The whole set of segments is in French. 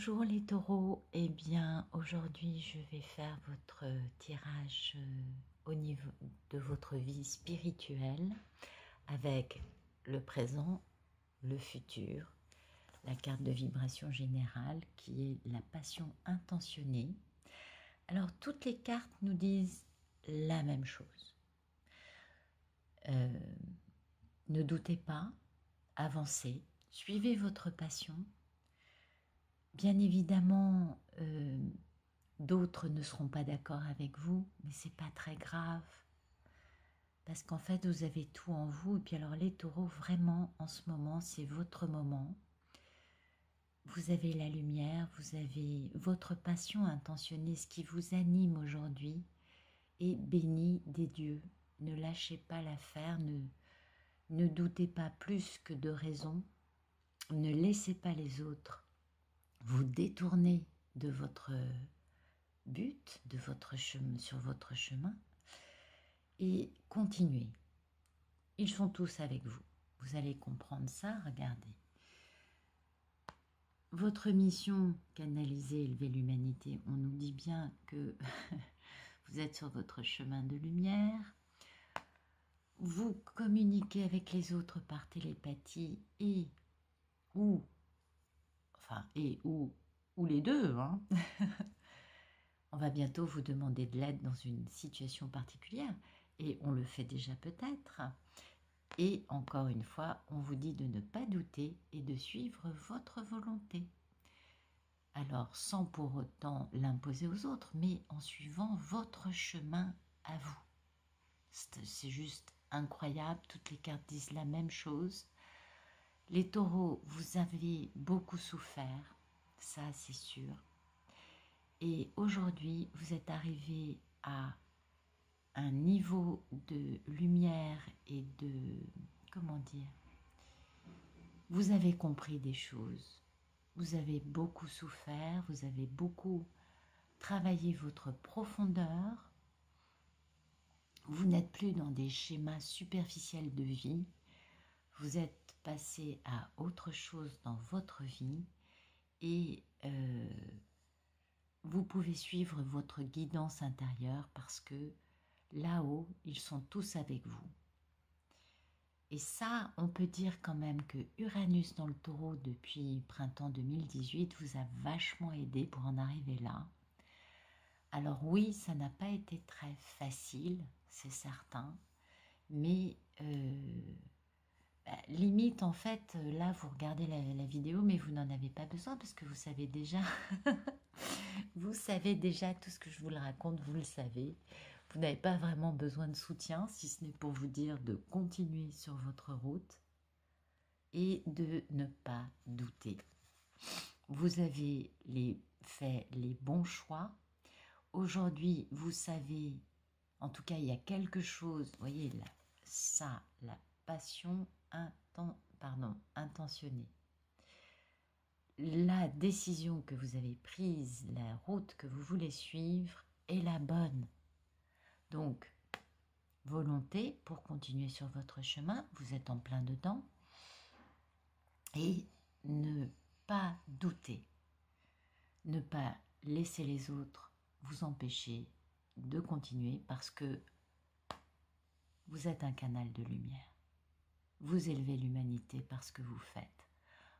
Bonjour les taureaux, eh bien aujourd'hui je vais faire votre tirage au niveau de votre vie spirituelle avec le présent, le futur, la carte de vibration générale qui est la passion intentionnée. Alors toutes les cartes nous disent la même chose. Ne doutez pas, avancez, suivez votre passion. Bien évidemment, d'autres ne seront pas d'accord avec vous, mais c'est pas très grave. Parce qu'en fait, vous avez tout en vous. Et puis alors les taureaux, vraiment, en ce moment, c'est votre moment. Vous avez la lumière, vous avez votre passion intentionnée, ce qui vous anime aujourd'hui, et béni des dieux. Ne lâchez pas l'affaire, ne doutez pas plus que de raison. Ne laissez pas les autres vous détourner de votre but, de votre chemin, sur votre chemin, et continuez. Ils sont tous avec vous. Vous allez comprendre ça, regardez. Votre mission, canaliser, élever l'humanité, on nous dit bien que vous êtes sur votre chemin de lumière. Vous communiquez avec les autres par télépathie ou les deux, hein. On va bientôt vous demander de l'aide dans une situation particulière, et on le fait déjà peut-être. Et encore une fois, on vous dit de ne pas douter et de suivre votre volonté. Alors, sans pour autant l'imposer aux autres, mais en suivant votre chemin à vous. C'est juste incroyable, toutes les cartes disent la même chose. Les taureaux, vous avez beaucoup souffert, ça c'est sûr. Et aujourd'hui, vous êtes arrivés à un niveau de lumière et de, comment dire, vous avez compris des choses, vous avez beaucoup souffert, vous avez beaucoup travaillé votre profondeur, vous n'êtes plus dans des schémas superficiels de vie, vous êtes passé à autre chose dans votre vie et vous pouvez suivre votre guidance intérieure parce que là-haut, ils sont tous avec vous. Et ça, on peut dire quand même que Uranus dans le taureau depuis printemps 2018 vous a vachement aidé pour en arriver là. Alors oui, ça n'a pas été très facile, c'est certain, mais limite en fait, là vous regardez la vidéo, mais vous n'en avez pas besoin parce que vous savez déjà, vous savez déjà tout ce que je vous le raconte, vous le savez. Vous n'avez pas vraiment besoin de soutien, si ce n'est pour vous dire de continuer sur votre route et de ne pas douter. Vous avez fait les bons choix. Aujourd'hui, vous savez, en tout cas, il y a quelque chose, vous voyez, là, ça, la passion intentionnée. La décision que vous avez prise, la route que vous voulez suivre est la bonne. Donc, volonté pour continuer sur votre chemin, vous êtes en plein dedans, et ne pas douter, ne pas laisser les autres vous empêcher de continuer parce que vous êtes un canal de lumière. Vous élevez l'humanité parce que vous faites.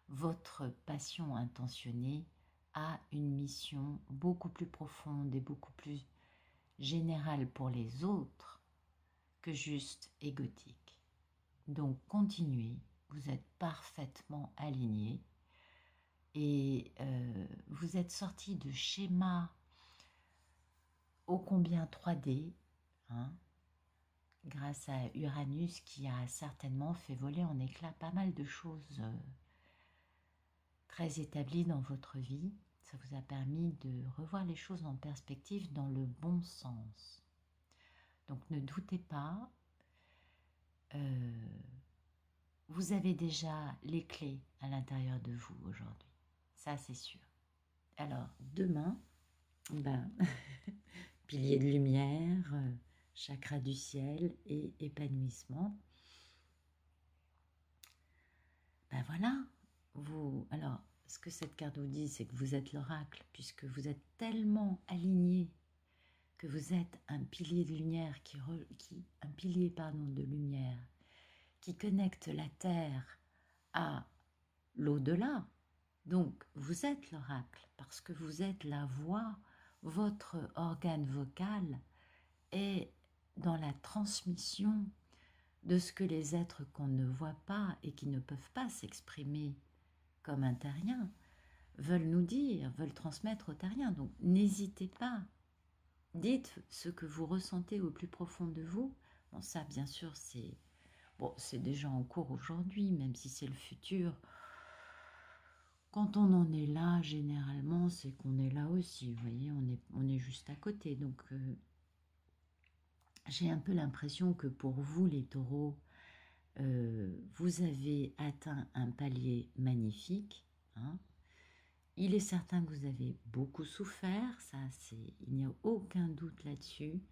Votre passion intentionnée a une mission beaucoup plus profonde et beaucoup plus générale pour les autres que juste égotique. Donc continuez, vous êtes parfaitement alignés et vous êtes sortis de schémas ô combien 3D, hein, grâce à Uranus qui a certainement fait voler en éclats pas mal de choses très établies dans votre vie. Ça vous a permis de revoir les choses en perspective dans le bon sens. Donc ne doutez pas, vous avez déjà les clés à l'intérieur de vous aujourd'hui. Ça, c'est sûr. Alors, demain, pilier de lumière, chakra du ciel et épanouissement. Ben voilà, alors, ce que cette carte vous dit, c'est que vous êtes l'oracle, puisque vous êtes tellement aligné que vous êtes un pilier de lumière un pilier pardon, de lumière qui connecte la terre à l'au-delà. Donc vous êtes l'oracle parce que vous êtes la voix, votre organe vocal est dans la transmission de ce que les êtres qu'on ne voit pas et qui ne peuvent pas s'exprimer comme un terrien veulent nous dire, veulent transmettre aux terriens. Donc n'hésitez pas. Dites ce que vous ressentez au plus profond de vous. Bon, ça, bien sûr, c'est déjà en cours aujourd'hui, même si c'est le futur. Quand on en est là, généralement, c'est qu'on est là aussi. Vous voyez, on est juste à côté. Donc, j'ai un peu l'impression que pour vous, les taureaux, vous avez atteint un palier magnifique. Hein. Il est certain que vous avez beaucoup souffert, il n'y a aucun doute là-dessus,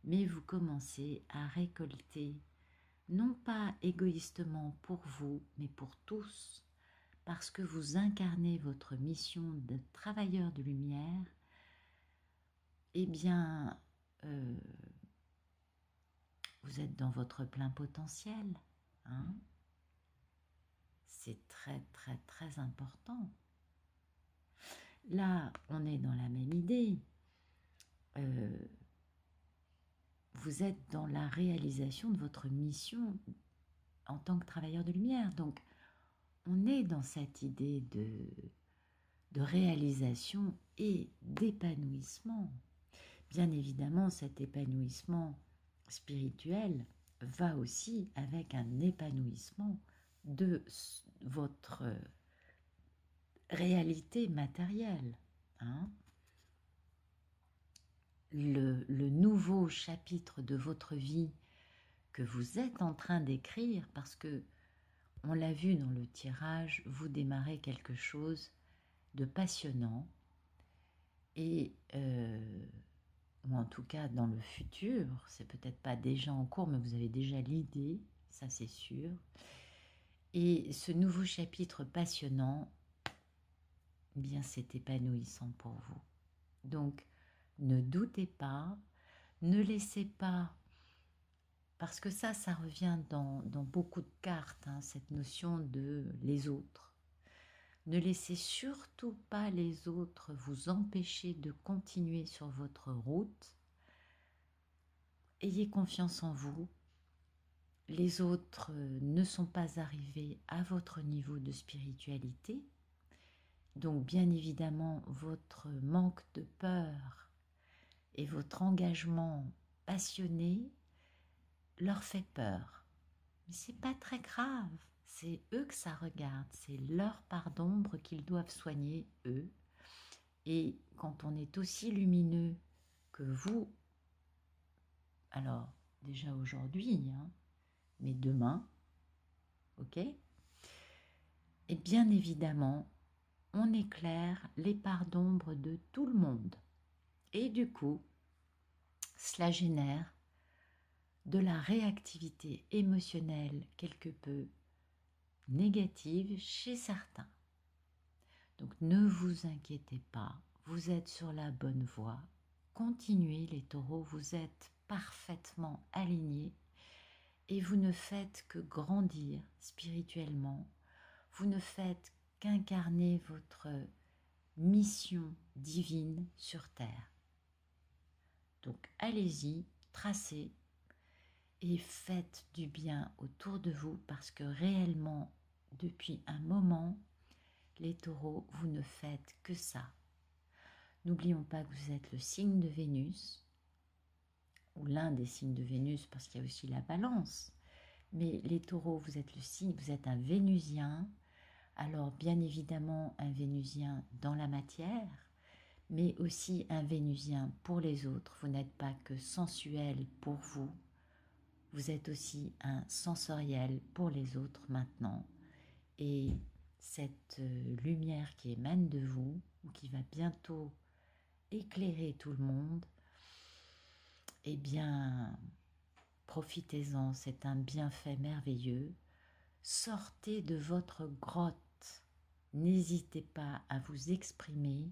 mais vous commencez à récolter, non pas égoïstement pour vous, mais pour tous, parce que vous incarnez votre mission de travailleur de lumière. Eh bien, vous êtes dans votre plein potentiel. Hein. C'est très, très, très important. Là, on est dans la même idée. Vous êtes dans la réalisation de votre mission en tant que travailleur de lumière. Donc, on est dans cette idée de réalisation et d'épanouissement. Bien évidemment, cet épanouissement spirituel va aussi avec un épanouissement de votre réalité matérielle. Hein. Le nouveau chapitre de votre vie que vous êtes en train d'écrire, parce que, on l'a vu dans le tirage, vous démarrez quelque chose de passionnant, et, ou en tout cas dans le futur, c'est peut-être pas déjà en cours, mais vous avez déjà l'idée, ça c'est sûr. Et ce nouveau chapitre passionnant, eh bien c'est épanouissant pour vous. Donc, ne doutez pas, ne laissez pas, parce que ça revient dans beaucoup de cartes, hein, cette notion de les autres. Ne laissez surtout pas les autres vous empêcher de continuer sur votre route. Ayez confiance en vous. Les autres ne sont pas arrivés à votre niveau de spiritualité. Donc, bien évidemment, votre manque de peur et votre engagement passionné leur fait peur. Mais c'est pas très grave, c'est eux que ça regarde, c'est leur part d'ombre qu'ils doivent soigner, eux. Et quand on est aussi lumineux que vous, alors déjà aujourd'hui, hein, mais demain, ok? Et bien évidemment, on éclaire les parts d'ombre de tout le monde. Et du coup, cela génère de la réactivité émotionnelle quelque peu négative chez certains. Donc ne vous inquiétez pas, vous êtes sur la bonne voie. Continuez les taureaux, vous êtes parfaitement alignés et vous ne faites que grandir spirituellement. Vous ne faites qu'incarner votre mission divine sur Terre. Donc allez-y, tracez et faites du bien autour de vous parce que réellement, depuis un moment, les taureaux, vous ne faites que ça. N'oublions pas que vous êtes le signe de Vénus, ou l'un des signes de Vénus parce qu'il y a aussi la balance. Mais les taureaux, vous êtes le signe, vous êtes un Vénusien. Alors bien évidemment un Vénusien dans la matière, mais aussi un Vénusien pour les autres. Vous n'êtes pas que sensuel pour vous. Vous êtes aussi un sensoriel pour les autres maintenant. Et cette lumière qui émane de vous, ou qui va bientôt éclairer tout le monde, eh bien, profitez-en, c'est un bienfait merveilleux. Sortez de votre grotte, N'hésitez pas à vous exprimer.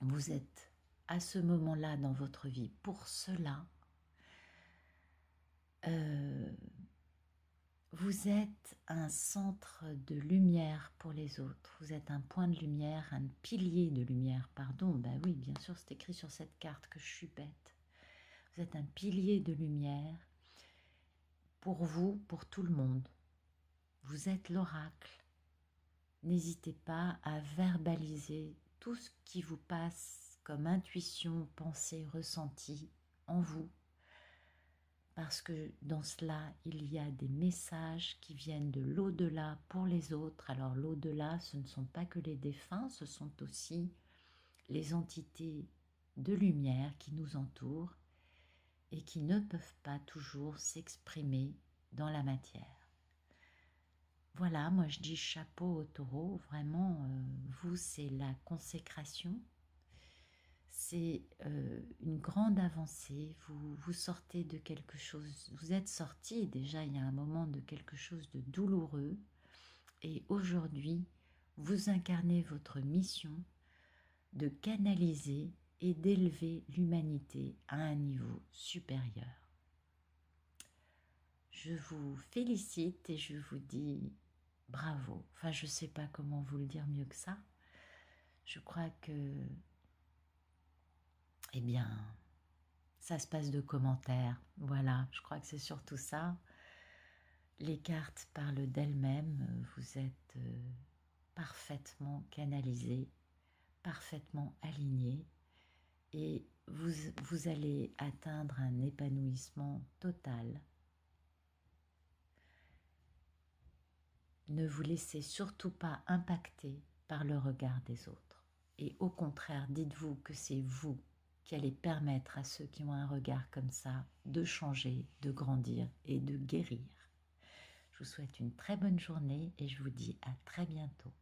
Vous êtes à ce moment-là dans votre vie pour cela. Vous êtes un centre de lumière pour les autres. Vous êtes un point de lumière, un pilier de lumière, pardon. Ben oui, bien sûr, c'est écrit sur cette carte que je suis bête. Vous êtes un pilier de lumière pour vous, pour tout le monde. Vous êtes l'oracle. N'hésitez pas à verbaliser tout ce qui vous passe comme intuition, pensée, ressenti en vous. Parce que dans cela, il y a des messages qui viennent de l'au-delà pour les autres. Alors l'au-delà, ce ne sont pas que les défunts, ce sont aussi les entités de lumière qui nous entourent et qui ne peuvent pas toujours s'exprimer dans la matière. Voilà, moi je dis chapeau au taureau, vraiment, vous c'est la consécration. C'est une grande avancée, vous sortez de quelque chose, vous êtes sorti déjà il y a un moment de quelque chose de douloureux et aujourd'hui vous incarnez votre mission de canaliser et d'élever l'humanité à un niveau supérieur. Je vous félicite et je vous dis bravo, enfin je ne sais pas comment vous le dire mieux que ça, je crois que, eh bien, ça se passe de commentaires, voilà, je crois que c'est surtout ça. Les cartes parlent d'elles-mêmes, vous êtes parfaitement canalisé, parfaitement aligné et vous allez atteindre un épanouissement total. Ne vous laissez surtout pas impacter par le regard des autres. Et au contraire, dites-vous que c'est vous qui allez permettre à ceux qui ont un regard comme ça de changer, de grandir et de guérir. Je vous souhaite une très bonne journée et je vous dis à très bientôt.